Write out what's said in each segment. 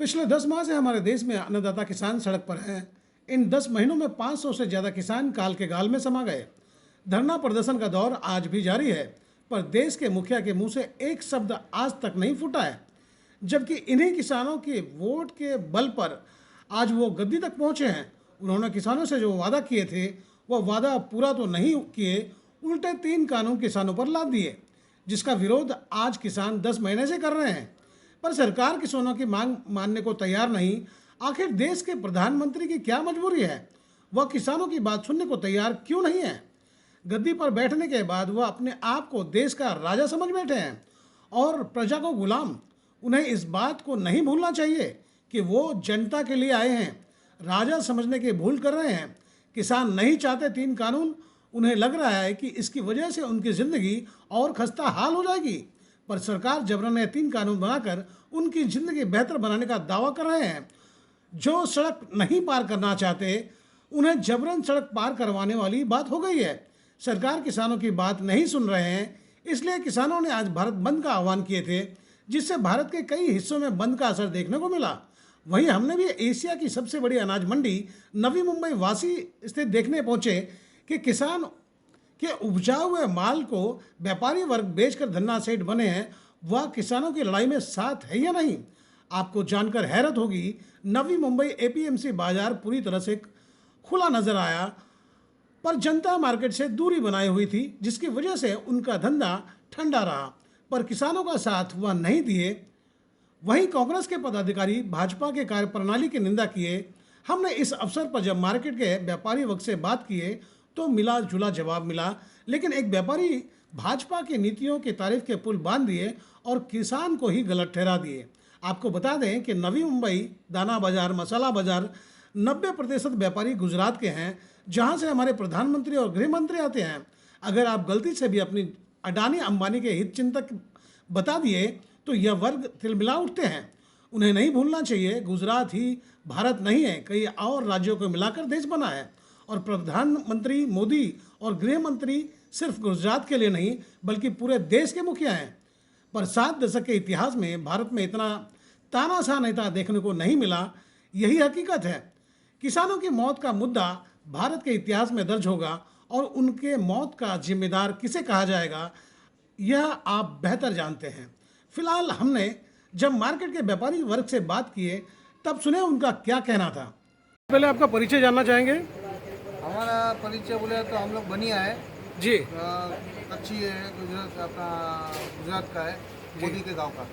पिछले 10 माह से हमारे देश में अन्नदाता किसान सड़क पर हैं। इन 10 महीनों में 500 से ज़्यादा किसान काल के गाल में समा गए। धरना प्रदर्शन का दौर आज भी जारी है, पर देश के मुखिया के मुंह से एक शब्द आज तक नहीं फूटा है। जबकि इन्हीं किसानों के वोट के बल पर आज वो गद्दी तक पहुंचे हैं। उन्होंने किसानों से जो वादा किए थे वह वादा पूरा तो नहीं किए, उल्टे 3 कानून किसानों पर लाद दिए, जिसका विरोध आज किसान 10 महीने से कर रहे हैं। पर सरकार किसानों की मांग मानने को तैयार नहीं। आखिर देश के प्रधानमंत्री की क्या मजबूरी है? वह किसानों की बात सुनने को तैयार क्यों नहीं है? गद्दी पर बैठने के बाद वह अपने आप को देश का राजा समझ बैठे हैं और प्रजा को गुलाम। उन्हें इस बात को नहीं भूलना चाहिए कि वो जनता के लिए आए हैं। राजा समझने की भूल कर रहे हैं। किसान नहीं चाहते 3 कानून। उन्हें लग रहा है कि इसकी वजह से उनकी ज़िंदगी और खस्ता हाल हो जाएगी। पर सरकार जबरन ये 3 कानून बनाकर उनकी ज़िंदगी बेहतर बनाने का दावा कर रहे हैं। जो सड़क नहीं पार करना चाहते उन्हें जबरन सड़क पार करवाने वाली बात हो गई है। सरकार किसानों की बात नहीं सुन रहे हैं, इसलिए किसानों ने आज भारत बंद का आह्वान किए थे, जिससे भारत के कई हिस्सों में बंद का असर देखने को मिला। वहीं हमने भी एशिया की सबसे बड़ी अनाज मंडी नवी मुंबई वासी स्थित देखने पहुंचे कि किसान के उपजाए हुए माल को व्यापारी वर्ग बेचकर धन्ना सेठ बने हैं। वह किसानों की लड़ाई में साथ है या नहीं? आपको जानकर हैरत होगी, नवी मुंबई एपीएमसी बाजार पूरी तरह से खुला नजर आया, पर जनता मार्केट से दूरी बनाई हुई थी, जिसकी वजह से उनका धंधा ठंडा रहा। पर किसानों का साथ वह नहीं दिए। वहीं कांग्रेस के पदाधिकारी भाजपा के कार्यप्रणाली की निंदा किए। हमने इस अवसर पर जब मार्केट के व्यापारी वर्ग से बात किए तो मिला जुला जवाब मिला, लेकिन एक व्यापारी भाजपा की नीतियों की तारीफ के पुल बांध दिए और किसान को ही गलत ठहरा दिए। आपको बता दें कि नवी मुंबई दाना बाजार, मसाला बाजार 90% व्यापारी गुजरात के हैं, जहां से हमारे प्रधानमंत्री और गृह मंत्री आते हैं। अगर आप गलती से भी अपनी अडानी अंबानी के हित चिंतक बता दिए तो यह वर्ग तिलमिला उठते हैं। उन्हें नहीं भूलना चाहिए, गुजरात ही भारत नहीं है, कई और राज्यों को मिलाकर देश बना है। और प्रधानमंत्री मोदी और गृह मंत्री सिर्फ गुजरात के लिए नहीं बल्कि पूरे देश के मुखिया हैं। पर 7 दशक के इतिहास में भारत में इतना तानाशाह नेता देखने को नहीं मिला। यही हकीकत है। किसानों की मौत का मुद्दा भारत के इतिहास में दर्ज होगा और उनके मौत का जिम्मेदार किसे कहा जाएगा यह आप बेहतर जानते हैं। फिलहाल हमने जब मार्केट के व्यापारी वर्ग से बात किए तब सुने उनका क्या कहना था। पहले आपका परिचय जानना चाहेंगे? हमारा परिचय बोले तो हम लोग बनिया है जी। कच्ची है, गुजरात अपना गुजरात का है, मोदी के गांव का।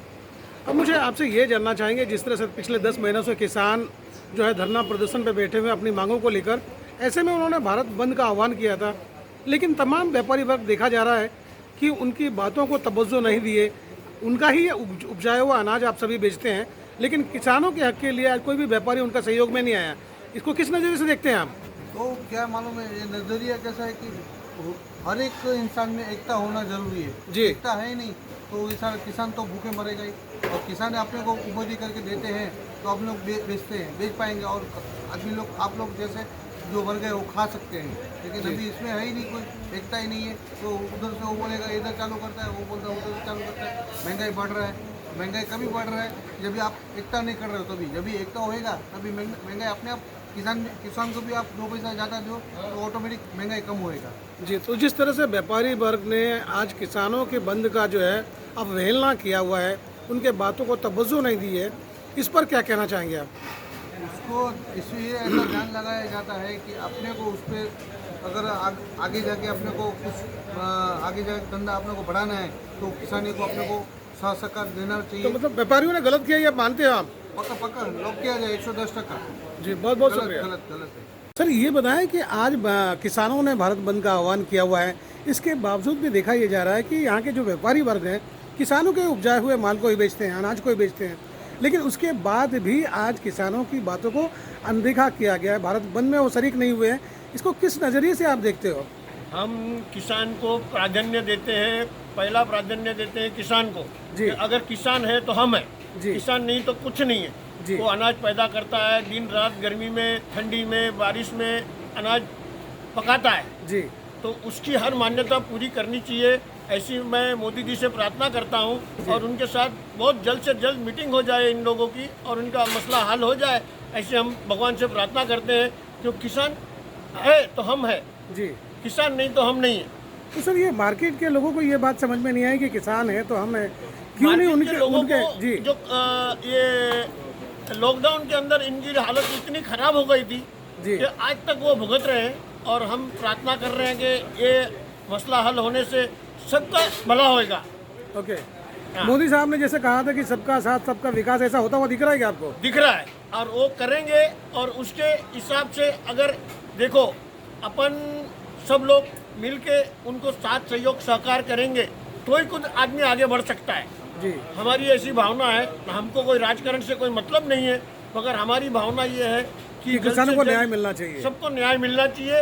अब मुझे आपसे ये जानना चाहेंगे, जिस तरह से पिछले 10 महीनों से किसान जो है धरना प्रदर्शन पे बैठे हुए अपनी मांगों को लेकर, ऐसे में उन्होंने भारत बंद का आह्वान किया था, लेकिन तमाम व्यापारी वर्ग देखा जा रहा है कि उनकी बातों को तवज्जो नहीं दिए। उनका ही उपजाया हुआ अनाज आप सभी बेचते हैं, लेकिन किसानों के हक के लिए आज कोई भी व्यापारी उनका सहयोग में नहीं आया। इसको किस नज़रिए से देखते हैं आप? तो क्या मालूम है, ये नज़रिया कैसा है कि हर एक इंसान में एकता होना जरूरी है जी। एकता है ही नहीं तो किसान तो भूखे मरेगा ही। और किसान अपने को उपज करके देते हैं तो आप लोग बेचते हैं, बेच पाएंगे और आदमी लोग आप लोग जैसे जो वर्ग है वो खा सकते हैं। लेकिन अभी इसमें है ही नहीं, कोई एकता ही नहीं है। तो उधर से वो बोलेगा इधर चालू करता है, वो बोलता है उधर चालू करता है। महंगाई बढ़ रहा है, महंगाई कभी बढ़ रहा है जब भी आप एकता नहीं कर रहे हो। तभी जब भी एकता होएगा तभी महंगाई अपने आप किसान को भी आप 2 पैसा ज़्यादा दो तो ऑटोमेटिक महंगाई कम होएगा। जी, तो जिस तरह से व्यापारी वर्ग ने आज किसानों के बंद का जो है अवहेलना किया हुआ है, उनके बातों को तवज्जो नहीं दी है, इस पर क्या कहना चाहेंगे आप? उसको इसलिए ऐसा ध्यान लगाया जाता है कि अपने को उस पर अगर आगे जाके अपने को कुछ आगे जाके धंधा अपने को बढ़ाना है तो किसानी को अपने को सहकार देना चाहिए। तो मतलब व्यापारियों ने गलत किया, ये मानते हो आप? पक्का लोग किया जाए 110%। जी, बहुत बहुत शुक्रिया। गलत है सर, ये बताएं कि आज किसानों ने भारत बंद का आह्वान किया हुआ है, इसके बावजूद भी देखा यह जा रहा है कि यहाँ के जो व्यापारी वर्ग हैं किसानों के उपजाए हुए माल को ही बेचते हैं, अनाज को ही बेचते हैं, लेकिन उसके बाद भी आज किसानों की बातों को अनदेखा किया गया है। भारत बंद में वो शरीक नहीं हुए हैं। इसको किस नज़रिए से आप देखते हो? हम किसान को प्राधान्य देते हैं, पहला प्राधान्य देते हैं किसान को जी। अगर किसान है तो हम हैं, जी। किसान नहीं तो कुछ नहीं है। जी। वो अनाज पैदा करता है, दिन रात गर्मी में, ठंडी में, बारिश में अनाज पकाता है, जी। तो उसकी हर मान्यता पूरी करनी चाहिए। ऐसी मैं मोदी जी से प्रार्थना करता हूँ और उनके साथ बहुत जल्द से जल्द मीटिंग हो जाए इन लोगों की और उनका मसला हल हो जाए, ऐसे हम भगवान से प्रार्थना करते हैं। क्योंकि किसान है तो हम है जी। किसान नहीं तो हम नहीं है। तो सर ये मार्केट के लोगों को ये बात समझ में नहीं आई कि किसान है तो हम है, क्यों नहीं मार्केट के उनके लोगों उनके को जी जो ये लॉकडाउन के अंदर इनकी हालत इतनी खराब हो गई थी जी कि आज तक वो भुगत रहे हैं और हम प्रार्थना कर रहे हैं कि ये मसला हल होने से सबका भला होएगा। ओके। हाँ। मोदी साहब ने जैसे कहा था कि सबका साथ सबका विकास, ऐसा होता हुआ दिख रहा है क्या आपको? दिख रहा है और वो करेंगे और उसके हिसाब से अगर देखो अपन सब लोग मिलके उनको साथ सहयोग सहकार करेंगे तो ही कुछ आदमी आगे बढ़ सकता है। जी हमारी ऐसी भावना है, हमको कोई राजकारण से कोई मतलब नहीं है, मगर हमारी भावना ये है कि जल्द किसानों से को जल्द न्याय मिलना चाहिए। सबको न्याय मिलना चाहिए।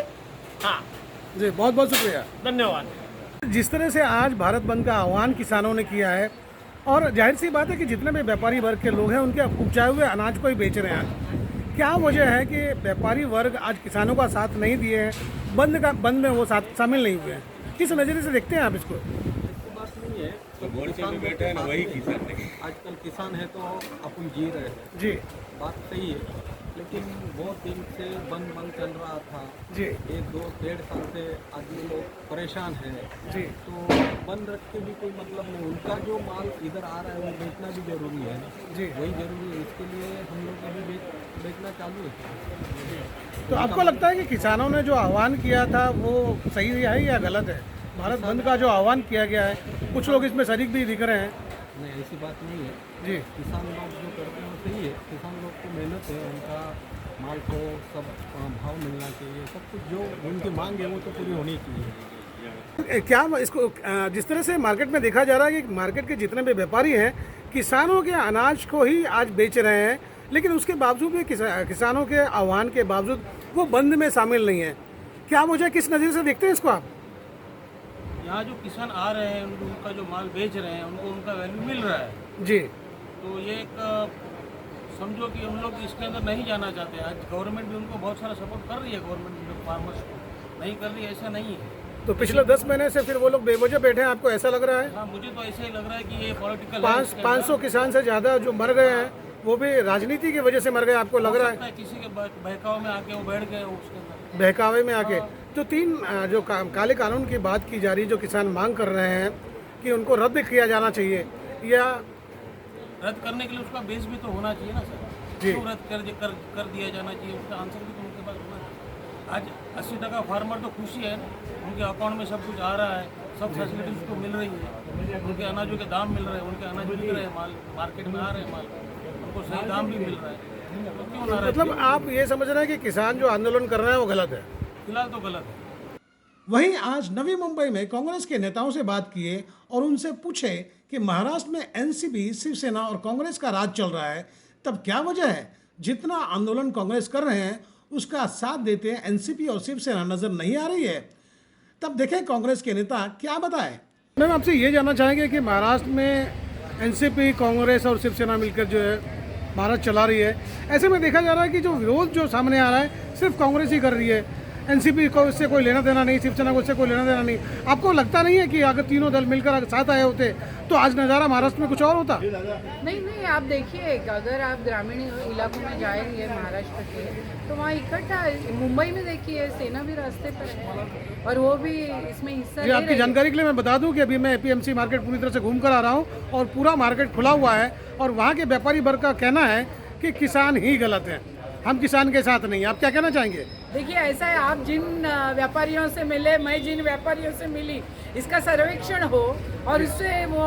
हाँ, जी बहुत बहुत शुक्रिया। धन्यवाद। जिस तरह से आज भारत बंद का आह्वान किसानों ने किया है, और जाहिर सी बात है कि जितने भी व्यापारी वर्ग के लोग हैं उनके उपजाए हुए अनाज को ही बेच रहे हैं। आज क्या वजह है कि व्यापारी वर्ग आज किसानों का साथ नहीं दिए हैं, बंद में वो साथ शामिल नहीं हुए हैं? किस नज़रिए से देखते हैं आप इसको? बात नहीं है तो किसान बैठे हैं ना, वही किसान है। आजकल किसान है तो अपन जी रहे हैं, जी बात सही है, लेकिन बहुत दिन से बंद चल रहा था। जी 1-2-1.5 साल से आदमी लोग परेशान हैं, जी तो बंद रख के भी कोई मतलब नहीं। उनका जो माल इधर आ रहा है वो बेचना भी जरूरी है, जी। वही जरूरी है। इसके लिए हम लोग अभी बेचना चालू है। तो आपको लगता है कि किसानों ने जो आह्वान किया था वो सही है या गलत है? भारत बंद का जो आह्वान किया गया है, कुछ लोग इसमें शरीक भी दिख रहे हैं। नहीं, ऐसी बात नहीं है। जी किसान लोग जो करते हैं वो सही है। किसान लोग को मेहनत है, उनका माल को सब भाव मिलना चाहिए, सब कुछ जो उनकी मांग है वो तो पूरी होनी चाहिए। क्या इसको जिस तरह से मार्केट में देखा जा रहा है कि मार्केट के जितने भी व्यापारी हैं किसानों के अनाज को ही आज बेच रहे हैं, लेकिन उसके बावजूद भी किसानों के आह्वान के बावजूद वो बंद में शामिल नहीं है। क्या वजह, किस नज़र से देखते हैं इसको आप? यहाँ जो किसान आ रहे हैं उनका जो माल बेच रहे हैं उनको उनका वैल्यू मिल रहा है, जी तो ये एक समझो कि हम लोग इसके अंदर नहीं जाना चाहते। आज गवर्नमेंट भी उनको बहुत सारा सपोर्ट कर रही है, गवर्नमेंट फार्मर्स को नहीं कर रही है ऐसा नहीं है। तो पिछले 10 महीने से फिर वो लोग बेवजह बैठे हैं, आपको ऐसा लग रहा है? हाँ, मुझे तो ऐसा ही लग रहा है कि ये पॉलिटिकल 500 किसान से ज़्यादा जो मर गए हैं वो भी राजनीति की वजह से मर गए, आपको लग रहा है? किसी के बहकाव में आके वो बैठ गए उसके अंदर। बहकावे में आके जो 3 जो काले कानून की बात की जा रही, जो किसान मांग कर रहे हैं कि उनको रद्द किया जाना चाहिए, या रद्द करने के लिए उसका बेस भी तो होना चाहिए ना सर। जी। क्यों रद्द कर दिया जाना चाहिए, उसका आंसर भी तो उनके पास होना चाहिए। आज 80% फार्मर तो खुशी है ना, उनके अकाउंट में सब कुछ आ रहा है, सब फैसिलिटीज उसको मिल रही है, उनके अनाजों के दाम मिल रहे हैं, उनके अनाज बिक रहे हैं, माल मार्केट में आ रहे हैं, माल उनको सही दाम भी मिल रहा है, तो क्यों ना मतलब आप ये समझ रहे हैं कि किसान जो आंदोलन कर रहे हैं वो गलत है? फिलहाल तो गलत है। वहीं आज नवी मुंबई में कांग्रेस के नेताओं से बात किए और उनसे पूछे कि महाराष्ट्र में एनसीपी, शिवसेना और कांग्रेस का राज चल रहा है, तब क्या वजह है जितना आंदोलन कांग्रेस कर रहे हैं उसका साथ देते हैं एनसीपी और शिवसेना नजर नहीं आ रही है? तब देखें कांग्रेस के नेता क्या बताए। मैम आपसे ये जानना चाहेंगे कि महाराष्ट्र में एनसीपी, कांग्रेस और शिवसेना मिलकर जो है भारत चला रही है, ऐसे में देखा जा रहा है कि जो विरोध जो सामने आ रहा है सिर्फ कांग्रेस ही कर रही है, एनसीपी को इससे कोई लेना देना नहीं, शिवसेना को इससे कोई लेना देना नहीं। आपको लगता नहीं है कि अगर तीनों दल मिलकर अगर साथ आए होते तो आज नज़ारा महाराष्ट्र में कुछ और होता? नहीं, आप देखिए अगर आप ग्रामीण इलाकों में जाएंगे महाराष्ट्र के तो वहाँ इकट्ठा, मुंबई में देखिए सेना भी रास्ते पर है और वो भी इसमें हिस्सा ले आपकी रही है। जानकारी के लिए मैं बता दूं कि अभी मैं एपीएमसी मार्केट पूरी तरह से घूम कर आ रहा हूं और पूरा मार्केट खुला हुआ है और वहाँ के व्यापारी वर्ग का कहना है कि किसान ही गलत है, हम किसान के साथ नहीं। आप क्या कहना चाहेंगे? देखिए ऐसा है, आप जिन व्यापारियों से मिले, मैं जिन व्यापारियों से मिली, इसका सर्वेक्षण हो और उससे वो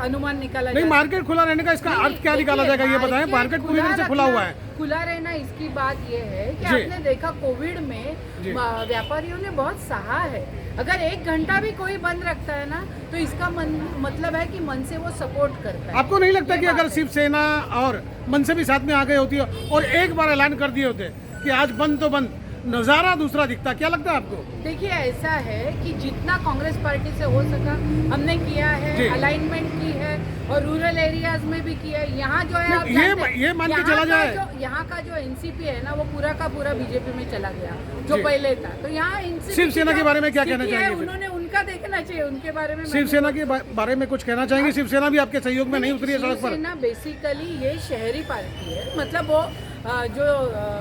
अनुमान निकाला नहीं, जाए। मार्केट खुला रहने का इसका अर्थ क्या निकाला जाएगा ये बताएं? मार्केट पूरी तरह से खुला हुआ है। खुला रहना इसकी बात ये है कि जी। आपने देखा कोविड में व्यापारियों ने बहुत सहा है। अगर 1 घंटा भी कोई बंद रखता है ना तो इसका मतलब है कि मन से वो सपोर्ट करता है। आपको नहीं लगता कि अगर शिवसेना और मन से भी साथ में आ गए होती और एक बार ऐलान कर दिए होते कि आज बंद तो बंद, नज़ारा दूसरा दिखता? क्या लगता है आपको? देखिए ऐसा है कि जितना कांग्रेस पार्टी से हो सका हमने किया है, अलाइनमेंट की है और रूरल एरियाज में भी किया है। यहाँ जो है आप ये मान के चला जाए, यहाँ का जो एनसीपी है ना वो पूरा का पूरा बीजेपी में चला गया जो पहले था। तो यहाँ शिवसेना के बारे में क्या कहना चाहेंगे? उन्होंने उनका देखना चाहिए, उनके बारे में। शिवसेना के बारे में कुछ कहना चाहेंगे? शिवसेना भी आपके सहयोग में नहीं उतरी है सड़क पर? शिवसेना बेसिकली ये शहरी पार्टी है, मतलब वो जो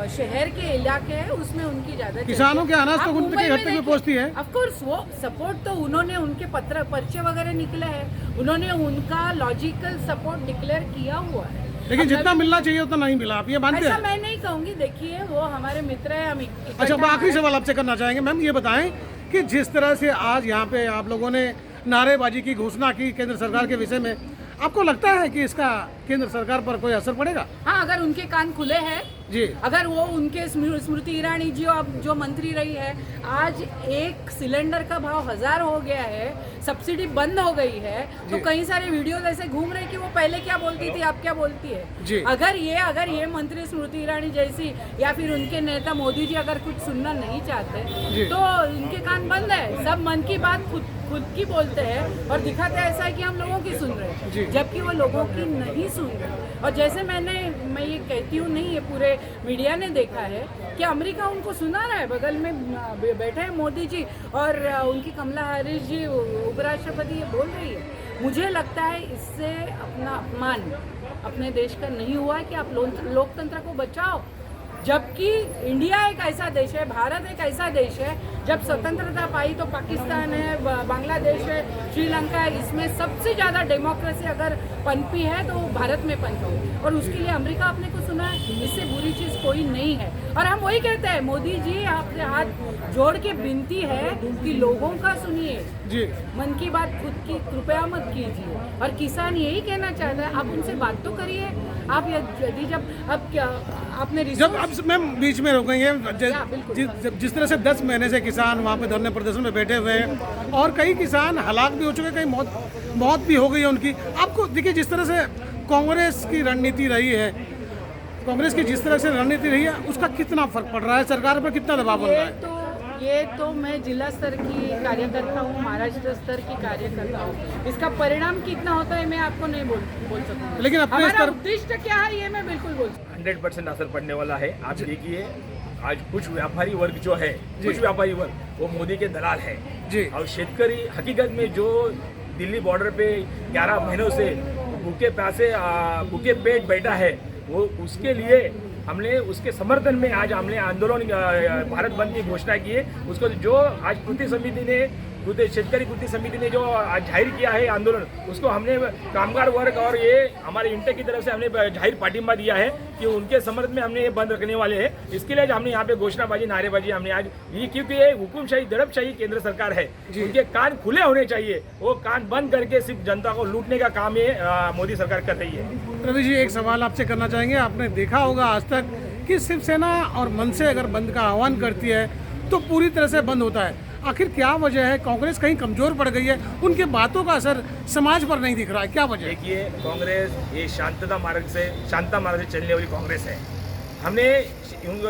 शहर के इलाके हैं उसमें उनकी ज्यादा किसानों के अनाज तो उनके घर तक भी पहुंचती है। ऑफ कोर्स वो सपोर्ट तो उन्होंने, उनके पर्चे वगैरह निकले हैं, उन्होंने उनका लॉजिकल सपोर्ट डिक्लेयर किया हुआ है, लेकिन जितना मिलना चाहिए उतना नहीं मिला, आप ये मानते ऐसा हैं? मैं नहीं कहूँगी। देखिए वो हमारे मित्र है, हम अच्छा, आखिरी सवाल आपसे करना चाहेंगे मैम, ये बताएं कि जिस तरह से आज यहाँ पे आप लोगों ने नारेबाजी की घोषणा की केंद्र सरकार के विषय में, आपको लगता है कि इसका केंद्र सरकार पर कोई असर पड़ेगा? हाँ, अगर उनके कान खुले हैं जी, अगर वो उनके स्मृति ईरानी जी अब जो मंत्री रही है, आज एक सिलेंडर का भाव 1000 हो गया है, सब्सिडी बंद हो गई है, तो कई सारे वीडियोस ऐसे घूम रहे कि वो पहले क्या बोलती थी अब क्या बोलती है जी। अगर ये मंत्री स्मृति ईरानी जैसी या फिर उनके नेता मोदी जी अगर कुछ सुनना नहीं चाहते तो इनके कान बंद है, सब मन की बात खुद की बोलते हैं और दिखाते ऐसा है कि हम लोगों की सुन रहे हैं, जबकि वो लोगों की नहीं सुन रहे। और जैसे मैं ये कहती हूँ नहीं, ये पूरे मीडिया ने देखा है कि अमेरिका उनको सुना रहा है, बगल में बैठे हैं मोदी जी और उनकी कमला हैरिस जी उपराष्ट्रपति ये बोल रही है। मुझे लगता है इससे अपना अपमान अपने देश का नहीं हुआ है कि आप लोकतंत्र को बचाओ, जबकि इंडिया एक ऐसा देश है, भारत एक ऐसा देश है, जब स्वतंत्रता पाई तो पाकिस्तान है, बांग्लादेश है, श्रीलंका है, इसमें सबसे ज़्यादा डेमोक्रेसी अगर पनपी है तो भारत में पनपी है, और उसके लिए अमेरिका अपने को सुना है, इससे बुरी चीज़ कोई नहीं है। और हम वही कहते हैं, मोदी जी आपसे हाथ जोड़ के विनती है कि लोगों का सुनिए जी, मन की बात खुद की कृपया मत कीजिए। और किसान यही कहना चाहता है, आप उनसे बात तो करिए। आप यदि जब अब क्या आपने जब अब मैम बीच में रोक गई हैं, जिस तरह से 10 महीने से किसान वहाँ पे धरने प्रदर्शन में बैठे हुए हैं और कई किसान हलाक भी हो चुके हैं, कई मौत भी हो गई है उनकी। आपको देखिए जिस तरह से कांग्रेस की रणनीति रही है, कांग्रेस की जिस तरह से रणनीति रही है, उसका कितना फर्क पड़ रहा है, सरकार पर कितना दबाव बन रहा है? ये तो मैं जिला स्तर की कार्यकर्ता हूँ, महाराष्ट्र स्तर की कार्यकर्ता हूँ, इसका परिणाम कितना होता है मैं आपको नहीं बोल सकूँगा, लेकिन अपने हमारा उद्देश्य क्या है ये मैं बिल्कुल बोल सकूँ। 100% असर पड़ने वाला है। आप देखिए आज कुछ व्यापारी वर्ग जो है, कुछ व्यापारी वर्ग वो मोदी के दलाल है जी, और शेतकरी हकीकत में जो दिल्ली बॉर्डर पे 11 महीनों से भूखे पेट बैठा है, वो उसके लिए हमने उसके समर्थन में आज हमने आंदोलन भारत बंद की घोषणा की है। उसको जो आज शेतकरी कृति समिति ने जो आज जाहिर किया है आंदोलन, उसको हमने कामगार वर्ग और ये हमारे इंटे की तरफ से हमने जाहिर पाठिंबा दिया है कि उनके समर्थन में हमने ये बंद रखने वाले हैं। इसके लिए हमने यहाँ पे घोषणाबाजी नारेबाजी हमने आज ये, क्योंकि ये हुकुमशाही दड़पशाही केंद्र सरकार है, उनके कान खुले होने चाहिए, वो कान बंद करके सिर्फ जनता को लूटने का काम ये मोदी सरकार कर रही है। रवि जी, एक सवाल आपसे करना चाहेंगे। आपने देखा होगा आज तक कि शिवसेना और मनसे अगर बंद का आह्वान करती है तो पूरी तरह से बंद होता है, आखिर क्या वजह है? कांग्रेस कहीं कमजोर पड़ गई है, उनके बातों का असर समाज पर नहीं दिख रहा है, क्या वजह है? देखिए, कांग्रेस ये शांता मार्ग से चलने वाली कांग्रेस है। हमने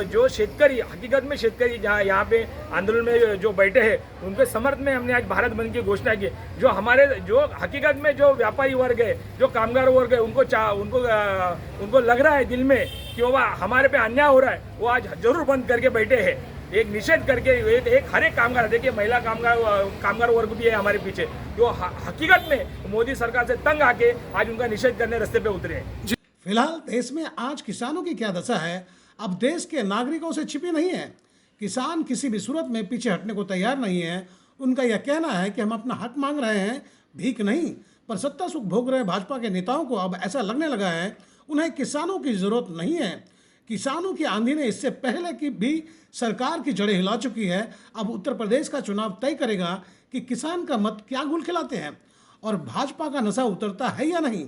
जो शेतकरी हकीकत में शेतकरी जहाँ यहाँ पे आंदोलन में जो बैठे हैं उनके समर्थन में हमने आज भारत बंद की घोषणा की। जो हकीकत में जो व्यापारी वर्ग है, जो कामगार वर्ग है, उनको लग रहा है दिल में कि वो हमारे पे अन्याय हो रहा है, वो आज जरूर बंद करके बैठे हैं, एक निषेध करके। एक हर एक कामगार, देखिए महिला कामगार वर्ग भी है हमारे पीछे, जो हकीकत में मोदी सरकार से तंग आके आज उनका निषेध करने रास्ते पे उतरे हैं। फिलहाल देश में आज किसानों की क्या दशा है, अब देश के नागरिकों से छिपी नहीं है। किसान किसी भी सूरत में पीछे हटने को तैयार नहीं है। उनका यह कहना है कि हम अपना हक मांग रहे हैं, भीख नहीं। पर सत्ता सुख भोग रहे भाजपा के नेताओं को अब ऐसा लगने लगा है उन्हें किसानों की जरूरत नहीं है। किसानों की आंधी ने इससे पहले की भी सरकार की जड़ें हिला चुकी है। अब उत्तर प्रदेश का चुनाव तय करेगा कि किसान का मत क्या गुल खिलाते हैं और भाजपा का नशा उतरता है या नहीं।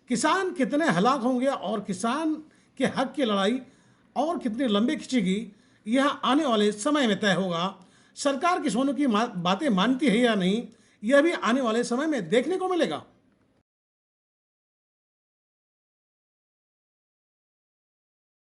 किसान कितने हलाक होंगे और किसान के हक की लड़ाई और कितने लंबे खिंचेगी, यह आने वाले समय में तय होगा। सरकार किसानों की बातें मानती है या नहीं, यह भी आने वाले समय में देखने को मिलेगा।